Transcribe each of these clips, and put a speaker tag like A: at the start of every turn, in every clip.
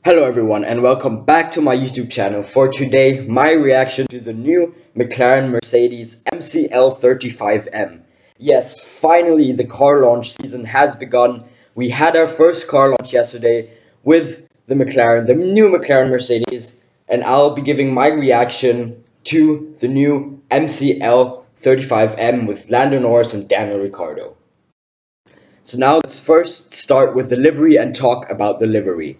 A: Hello everyone and welcome back to my YouTube channel. For today, my reaction to the new McLaren-Mercedes MCL35M. Yes, finally the car launch season has begun. We had our first car launch yesterday with the new McLaren-Mercedes, and I'll be giving my reaction to the new MCL35M with Lando Norris and Ricciardo. So now let's first start with the livery and talk about the livery.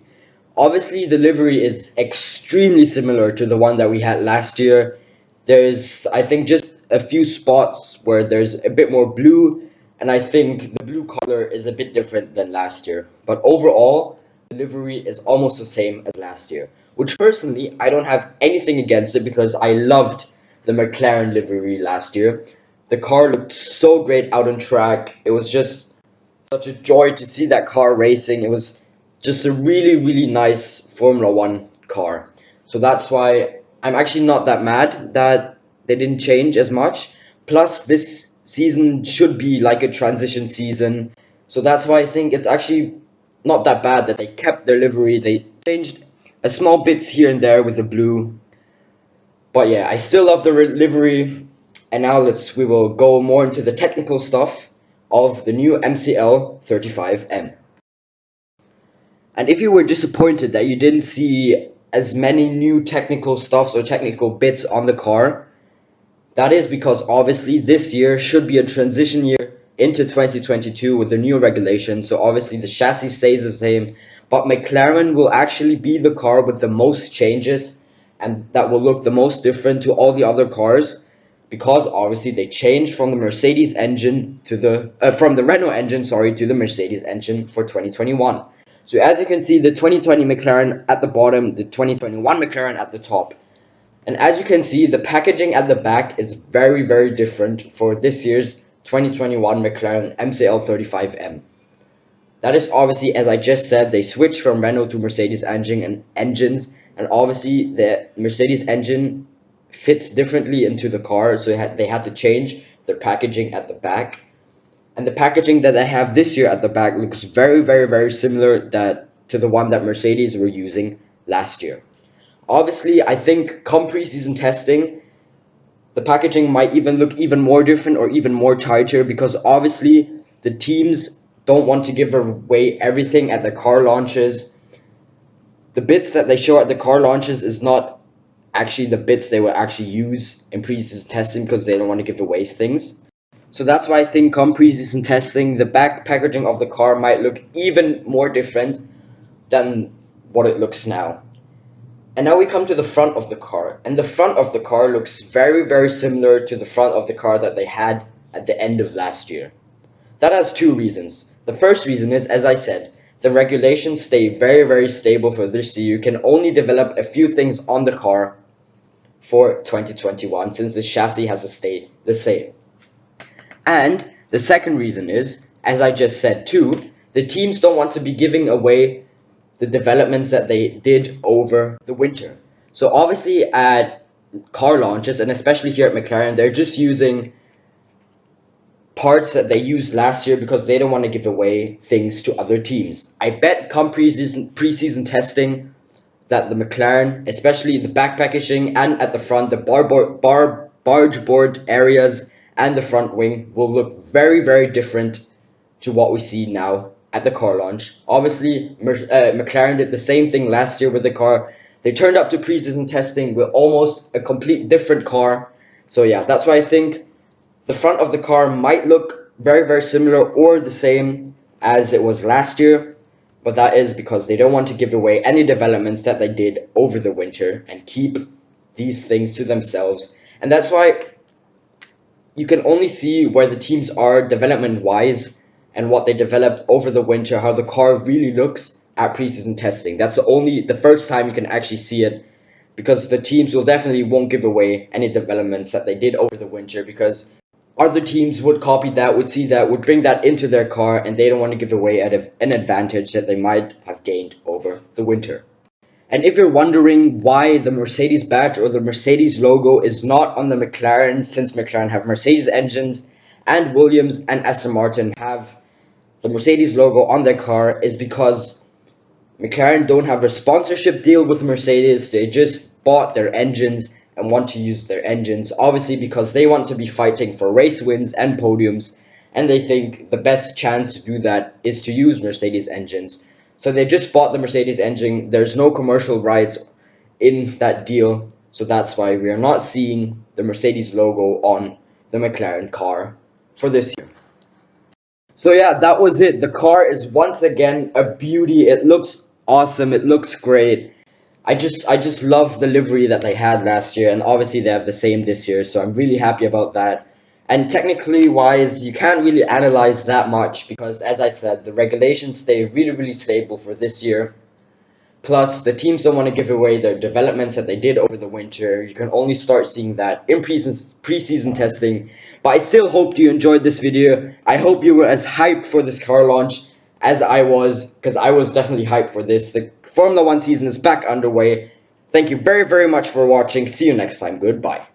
A: Obviously, the livery is extremely similar to the one that we had last year. There's, I think, just a few spots where there's a bit more blue, and I think the blue color is a bit different than last year. But overall, the livery is almost the same as last year, which personally, I don't have anything against it because I loved the McLaren livery last year. The car looked so great out on track. It was just such a joy to see that car racing. It was just a really nice Formula One car. So that's why I'm actually not that mad that they didn't change as much. Plus, this season should be like a transition season. So that's why I think it's actually not that bad that they kept their livery. They changed a small bits here and there with the blue. But yeah, I still love the livery. And now we will go more into the technical stuff of the new MCL35M. And if you were disappointed that you didn't see as many new technical stuffs or technical bits on the car, that is because obviously this year should be a transition year into 2022 with the new regulation. So obviously the chassis stays the same, but McLaren will actually be the car with the most changes and that will look the most different to all the other cars, because obviously they changed from the Mercedes engine to from the Renault engine, sorry, to the Mercedes engine for 2021. So as you can see, the 2020 McLaren at the bottom, the 2021 McLaren at the top. And as you can see, the packaging at the back is very different for this year's 2021 McLaren MCL35M. That is obviously, as I just said, they switched from Renault to Mercedes engines, and obviously the Mercedes engine fits differently into the car, so they had to change their packaging at the back. And the packaging that they have this year at the back looks very similar to the one that Mercedes were using last year. Obviously, I think come preseason testing, the packaging might even look even more different or even more tighter, because obviously the teams don't want to give away everything at the car launches. The bits that they show at the car launches is not actually the bits they will actually use in preseason testing, because they don't want to give away things. So that's why I think come preseason testing, the back packaging of the car might look even more different than what it looks now. And now we come to the front of the car. And the front of the car looks very similar to the front of the car that they had at the end of last year. That has two reasons. The first reason is, as I said, the regulations stay very stable for this year. You can only develop a few things on the car for 2021, since the chassis has to stay the same. And the second reason is, as I just said too, the teams don't want to be giving away the developments that they did over the winter. So obviously at car launches, and especially here at McLaren, they're just using parts that they used last year because they don't want to give away things to other teams. I bet come preseason testing that the McLaren, especially the back packaging and at the front, the barge board areas and the front wing will look very different to what we see now at the car launch. Obviously, McLaren did the same thing last year with the car. They turned up to preseason testing with almost a complete different car. So yeah, that's why I think the front of the car might look very similar or the same as it was last year, but that is because they don't want to give away any developments that they did over the winter and keep these things to themselves. And that's why you can only see where the teams are development-wise and what they developed over the winter, how the car really looks at preseason testing. That's the first time you can actually see it, because the teams will definitely won't give away any developments that they did over the winter, because other teams would copy that, would see that, would bring that into their car, and they don't want to give away an advantage that they might have gained over the winter. And if you're wondering why the Mercedes badge or the Mercedes logo is not on the McLaren, since McLaren have Mercedes engines and Williams and Aston Martin have the Mercedes logo on their car, is because McLaren don't have a sponsorship deal with Mercedes. They just bought their engines and want to use their engines, obviously because they want to be fighting for race wins and podiums, and they think the best chance to do that is to use Mercedes engines. So they just bought the Mercedes engine. There's no commercial rights in that deal, so that's why we are not seeing the Mercedes logo on the McLaren car for this year. So yeah, that was it. The car is once again a beauty. It looks awesome. It looks great. I just love the livery that they had last year, and obviously they have the same this year, so I'm really happy about that. And technically wise, you can't really analyze that much because, as I said, the regulations stay really, really stable for this year. Plus, the teams don't want to give away the developments that they did over the winter. You can only start seeing that in preseason testing. But I still hope you enjoyed this video. I hope you were as hyped for this car launch as I was, because I was definitely hyped for this. The Formula 1 season is back underway. Thank you very, very much for watching. See you next time. Goodbye.